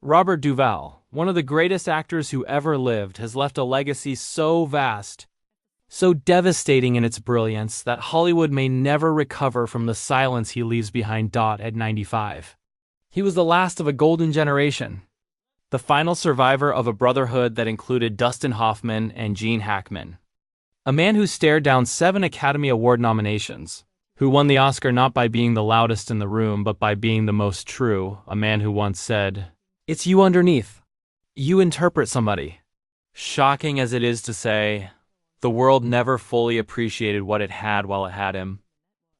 Robert Duvall, one of the greatest actors who ever lived, has left a legacy so vast, so devastating in its brilliance, that Hollywood may never recover from the silence he leaves behind. At 95. He was the last of a golden generation, the final survivor of a brotherhood that included Dustin Hoffman and Gene Hackman. A man who stared down 7 Academy Award nominations, who won the Oscar not by being the loudest in the room but by being the most true, a man who once said, "It's you underneath. You interpret somebody." Shocking as it is to say, the world never fully appreciated what it had while it had him.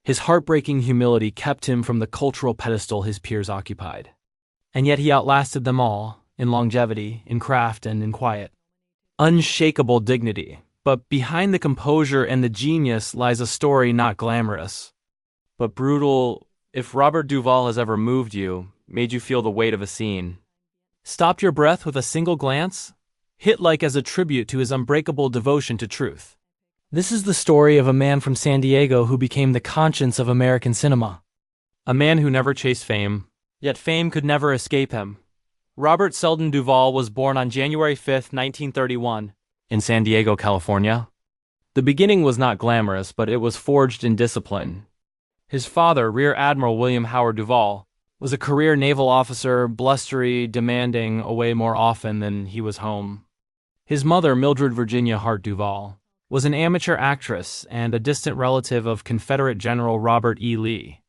His heartbreaking humility kept him from the cultural pedestal his peers occupied. And yet he outlasted them all, in longevity, in craft, and in quiet. Unshakable dignity. But behind the composure and the genius lies a story not glamorous, but brutal. If Robert Duvall has ever moved you, made you feel the weight of a scene, stopped your breath with a single glance, hit like as a tribute to his unbreakable devotion to truth. This is the story of a man from San Diego who became the conscience of American cinema. A man who never chased fame, yet fame could never escape him. Robert Seldon Duvall was born on January 5, 1931, in San Diego, California. The beginning was not glamorous, but it was forged in discipline. His father, Rear Admiral William Howard Duvall, was a career naval officer, blustery, demanding, away more often than he was home. His mother, Mildred Virginia Hart Duvall, was an amateur actress and a distant relative of Confederate General Robert E. Lee.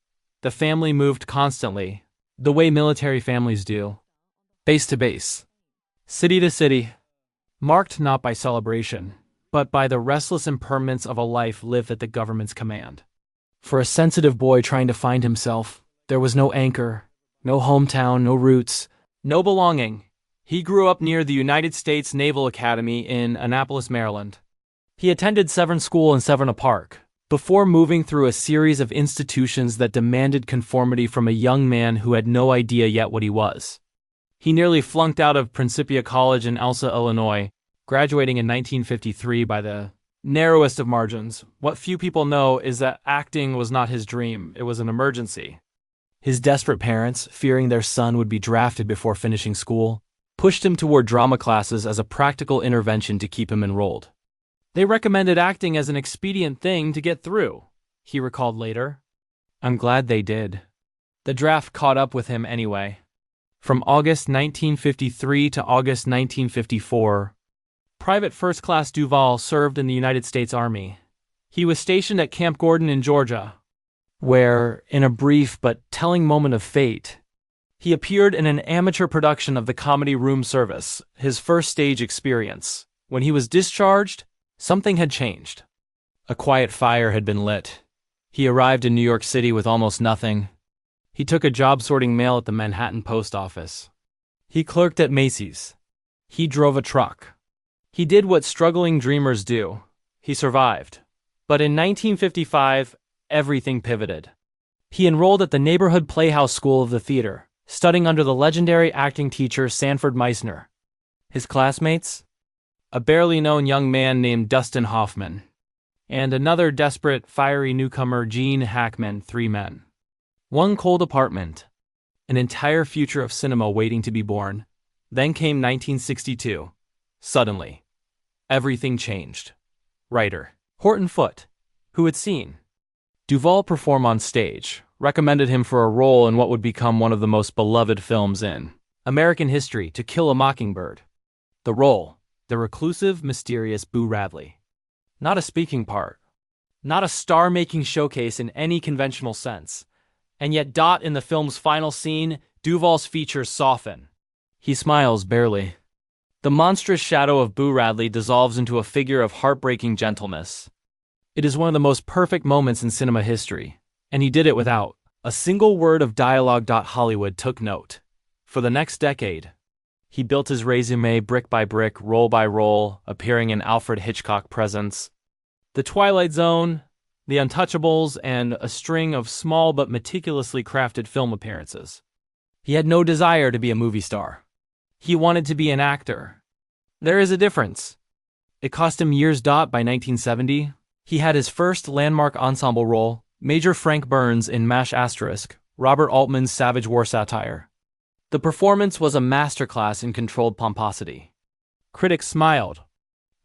The family moved constantly, the way military families do, base to base, city to city, marked not by celebration, but by the restless impermanence of a life lived at the government's command. For a sensitive boy trying to find himself, there was no anchor, no hometown, no roots, no belonging. He grew up near the United States Naval Academy in Annapolis, Maryland. He attended Severn School in Severna Park, before moving through a series of institutions that demanded conformity from a young man who had no idea yet what he was. He nearly flunked out of Principia College in Elsa, Illinois, graduating in 1953 by the narrowest of margins. What few people know is that acting was not his dream, it was an emergency. His desperate parents, fearing their son would be drafted before finishing school, pushed him toward drama classes as a practical intervention to keep him enrolled. They recommended acting as an expedient thing to get through, he recalled later. I'm glad they did. The draft caught up with him anyway. From August 1953 to August 1954, Private First Class Duvall served in the United States Army. He was stationed at Camp Gordon in Georgia, where, in a brief but telling moment of fate, he appeared in an amateur production of the comedy Room Service, his first stage experience. When he was discharged, something had changed. A quiet fire had been lit. He arrived in New York City with almost nothing. He took a job sorting mail at the Manhattan Post Office. He clerked at Macy's. He drove a truck. He did what struggling dreamers do. He survived. But in 1955, everything pivoted. He enrolled at the neighborhood Playhouse School of the Theater, studying under the legendary acting teacher Sanford Meisner. His classmates? A barely known young man named Dustin Hoffman, and another desperate, fiery newcomer, Gene Hackman, 3 men. One cold apartment, an entire future of cinema waiting to be born. Then came 1962. Suddenly, everything changed. Writer Horton Foote, who had seen Duvall perform on stage, recommended him for a role in what would become one of the most beloved films in American history, To Kill a Mockingbird. The role, the reclusive, mysterious Boo Radley. Not a speaking part, not a star-making showcase in any conventional sense. And yet, in the film's final scene, Duvall's features soften. He smiles barely. The monstrous shadow of Boo Radley dissolves into a figure of heartbreaking gentleness. It is one of the most perfect moments in cinema history, and he did it without a single word of dialogue. Hollywood took note. For the next decade, he built his resume brick by brick, roll by roll, appearing in Alfred Hitchcock presents, The Twilight Zone, The Untouchables, and a string of small but meticulously crafted film appearances. He had no desire to be a movie star. He wanted to be an actor. There is a difference. It cost him years. By 1970, he had his first landmark ensemble role, Major Frank Burns in MASH*, Robert Altman's Savage War satire. The The performance was a masterclass in controlled pomposity. Critics smiled.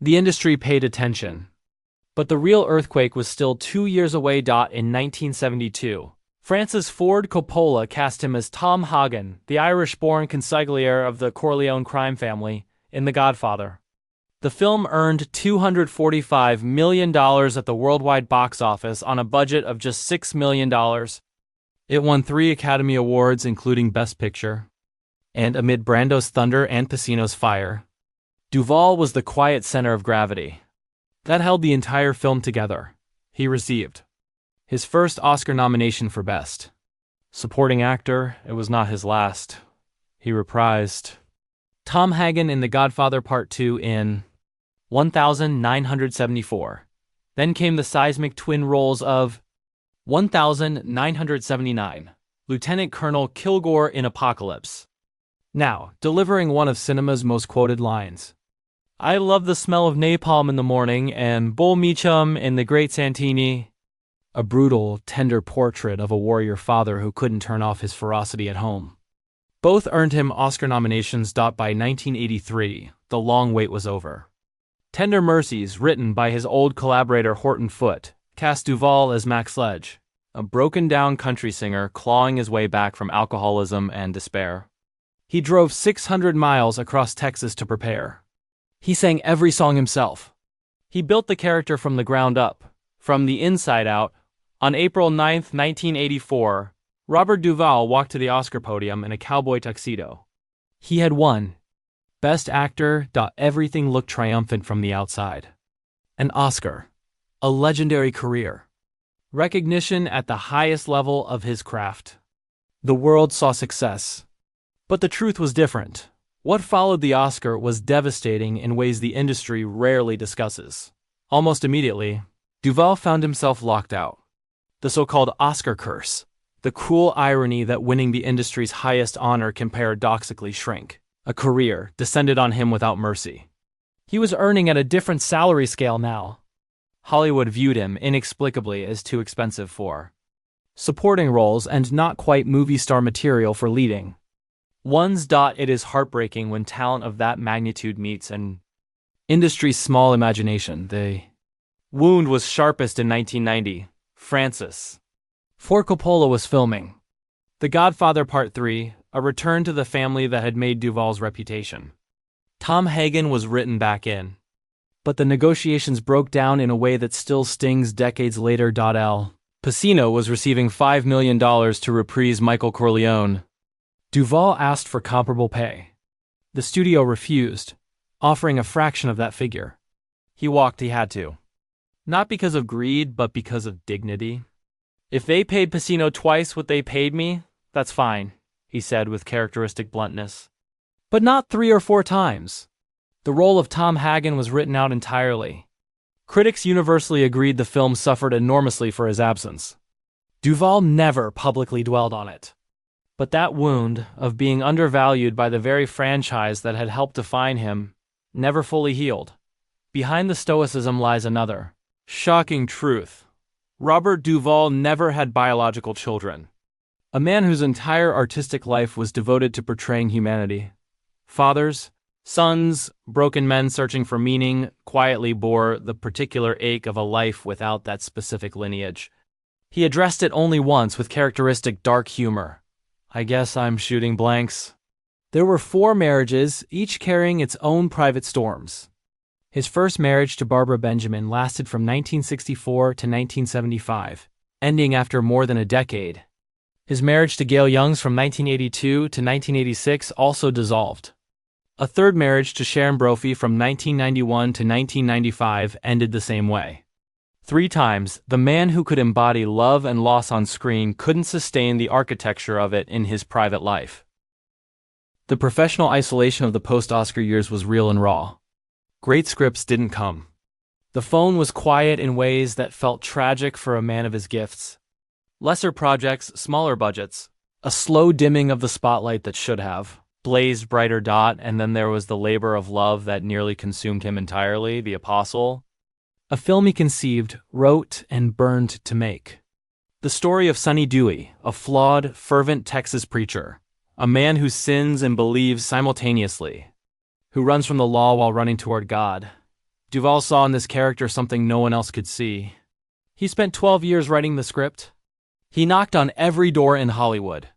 The industry paid attention. But the real earthquake was still 2 years away. In 1972, Francis Ford Coppola cast him as Tom Hagen, the Irish-born consigliere of the Corleone crime family, in The Godfather. The film earned $245 million at the worldwide box office on a budget of just $6 million. It won 3 Academy Awards, including Best Picture. And amid Brando's thunder and Pacino's fire, Duvall was the quiet center of gravity. That held the entire film together. He received his first Oscar nomination for Best Supporting Actor. It was not his last. He reprised Tom Hagen in The Godfather Part 2 in 1974. Then came the seismic twin roles of 1979, Lieutenant Colonel Kilgore in Apocalypse. Now, delivering one of cinema's most quoted lines. I love the smell of napalm in the morning and Bull Meacham in The Great Santini. A brutal, tender portrait of a warrior father who couldn't turn off his ferocity at home. Both earned him Oscar nominations. By 1983, the long wait was over. Tender Mercies, written by his old collaborator Horton Foote, cast Duvall as Max Sledge, a broken-down country singer clawing his way back from alcoholism and despair. He drove 600 miles across Texas to prepare. He sang every song himself. He built the character from the ground up, from the inside out. On April 9, 1984, Robert Duvall walked to the Oscar podium in a cowboy tuxedo. He had won Best Actor. Everything looked triumphant from the outside. An Oscar. A legendary career. Recognition at the highest level of his craft. The world saw success. But the truth was different. What followed the Oscar was devastating in ways the industry rarely discusses. Almost immediately, Duvall found himself locked out. The so-called Oscar curse. The cruel irony that winning the industry's highest honor can paradoxically shrink a career, descended on him without mercy. He was earning at a different salary scale now. Hollywood viewed him, inexplicably, as too expensive for supporting roles and not quite movie star material for leading ones. It is heartbreaking when talent of that magnitude meets an industry's small imagination. The wound was sharpest in 1990. Francis Ford Coppola was filming The Godfather Part 3, a return to the family that had made Duvall's reputation. Tom Hagen was written back in, but the negotiations broke down in a way that still stings decades later. Al Pacino was receiving $5 million to reprise Michael Corleone. Duvall asked for comparable pay. The studio refused, offering a fraction of that figure. He walked. He had to. Not because of greed, but because of dignity. If they paid Pacino twice what they paid me, that's fine, he said with characteristic bluntness. But not 3 or 4 times. The role of Tom Hagen was written out entirely. Critics universally agreed the film suffered enormously for his absence. Duvall never publicly dwelled on it. But that wound of being undervalued by the very franchise that had helped define him never fully healed. Behind the stoicism lies another shocking truth. Robert Duvall never had biological children. A man whose entire artistic life was devoted to portraying humanity. Fathers, sons, broken men searching for meaning, quietly bore the particular ache of a life without that specific lineage. He addressed it only once with characteristic dark humor. I guess I'm shooting blanks. There were 4 marriages, each carrying its own private storms. His first marriage to Barbara Benjamin lasted from 1964 to 1975, ending after more than a decade. His marriage to Gail Youngs from 1982 to 1986 also dissolved. A third marriage to Sharon Brophy from 1991 to 1995 ended the same way. 3 times, the man who could embody love and loss on screen couldn't sustain the architecture of it in his private life. The professional isolation of the post-Oscar years was real and raw. Great scripts didn't come. The phone was quiet in ways that felt tragic for a man of his gifts. Lesser projects, smaller budgets, a slow dimming of the spotlight that should have blazed brighter. And then there was the labor of love that nearly consumed him entirely, The Apostle. A film he conceived, wrote, and burned to make. The story of Sonny Dewey, a flawed, fervent Texas preacher, A man who sins and believes simultaneously, who runs from the law while running toward God. Duvall saw in this character something no one else could see. He spent 12 years writing the script. He knocked on every door in Hollywood.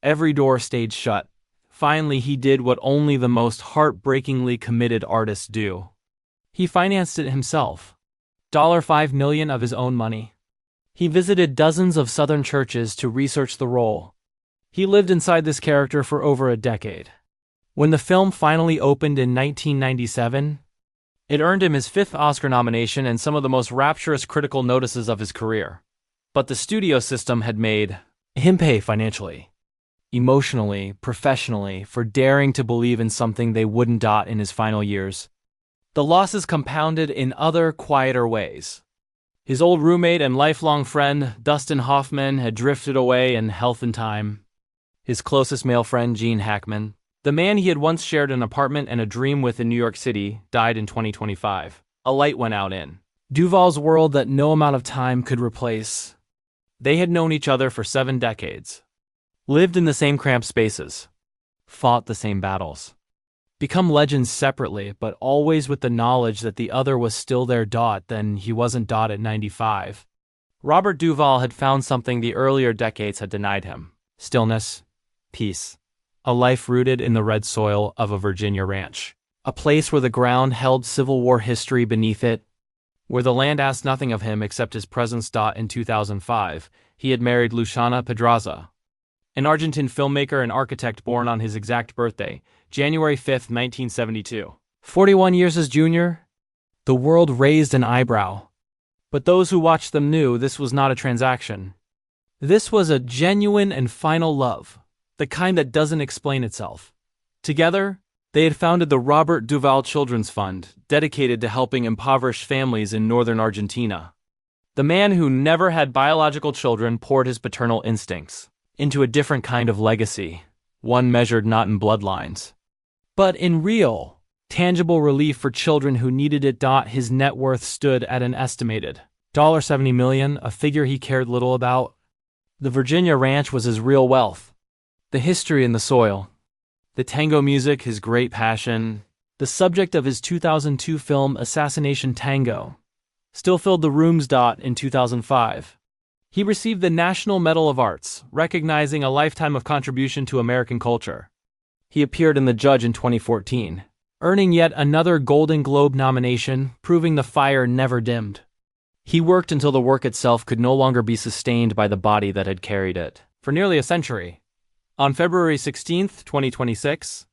Every door stayed shut. Finally, he did what only the most heartbreakingly committed artists do. He financed it himself. $5 million of his own money. He visited dozens of Southern churches to research the role. He lived inside this character for over a decade. When the film finally opened in 1997, it earned him his 5th Oscar nomination and some of the most rapturous critical notices of his career. But the studio system had made him pay financially, emotionally, professionally, for daring to believe in something they wouldn't dot in his final years. The losses compounded in other, quieter ways. His old roommate and lifelong friend, Dustin Hoffman, had drifted away in health and time. His closest male friend, Gene Hackman, the man he had once shared an apartment and a dream with in New York City, died in 2025. A light went out in Duvall's world that no amount of time could replace. They had known each other for 7 decades, lived in the same cramped spaces, fought the same battles, become legends separately, but always with the knowledge that the other was still their Dot, then he wasn't Dot at 95. Robert Duvall had found something the earlier decades had denied him: stillness, peace, a life rooted in the red soil of a Virginia ranch, a place where the ground held Civil War history beneath it, where the land asked nothing of him except his presence. In 2005, he had married Luciana Pedraza, an Argentine filmmaker and architect born on his exact birthday, January 5, 1972. 41 years his junior, the world raised an eyebrow. But those who watched them knew this was not a transaction. This was a genuine and final love, the kind that doesn't explain itself. Together, they had founded the Robert Duvall Children's Fund, dedicated to helping impoverished families in northern Argentina. The man who never had biological children poured his paternal instincts into a different kind of legacy, one measured not in bloodlines, but in real, tangible relief for children who needed it. His net worth stood at an estimated $70 million, a figure he cared little about. The Virginia ranch was his real wealth. The history in the soil, the tango music, his great passion, the subject of his 2002 film Assassination Tango, still filled the rooms. In 2005, he received the National Medal of Arts, recognizing a lifetime of contribution to American culture. He appeared in The Judge in 2014, earning yet another Golden Globe nomination, proving the fire never dimmed. He worked until the work itself could no longer be sustained by the body that had carried it. For nearly a century. On February 16, 2026,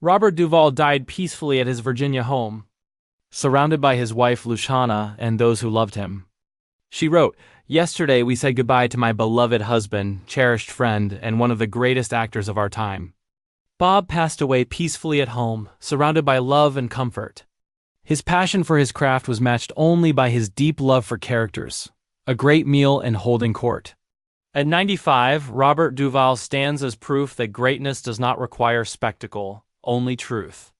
Robert Duvall died peacefully at his Virginia home, surrounded by his wife Luciana and those who loved him. She wrote, "Yesterday we said goodbye to my beloved husband, cherished friend, and one of the greatest actors of our time. Bob passed away peacefully at home, surrounded by love and comfort. His passion for his craft was matched only by his deep love for characters, a great meal, and holding court." At 95, Robert Duvall stands as proof that greatness does not require spectacle, only truth.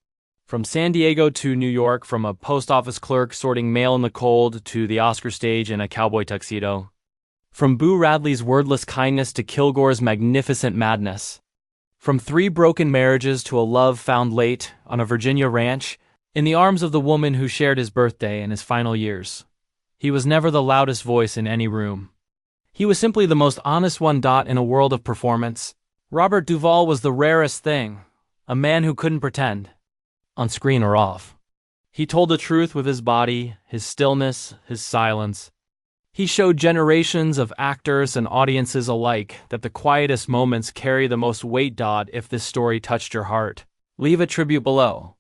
From San Diego to New York, from a post office clerk sorting mail in the cold to the Oscar stage in a cowboy tuxedo. From Boo Radley's wordless kindness to Kilgore's magnificent madness. From 3 broken marriages to a love found late on a Virginia ranch, in the arms of the woman who shared his birthday and his final years. He was never the loudest voice in any room. He was simply the most honest one. In a world of performance, Robert Duvall was the rarest thing, a man who couldn't pretend, on screen or off. He told the truth with his body, his stillness, his silence. He showed generations of actors and audiences alike that the quietest moments carry the most weight. If this story touched your heart, leave a tribute below.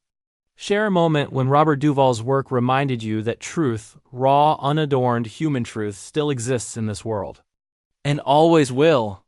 Share a moment when Robert Duvall's work reminded you that truth, raw, unadorned human truth, still exists in this world. And always will.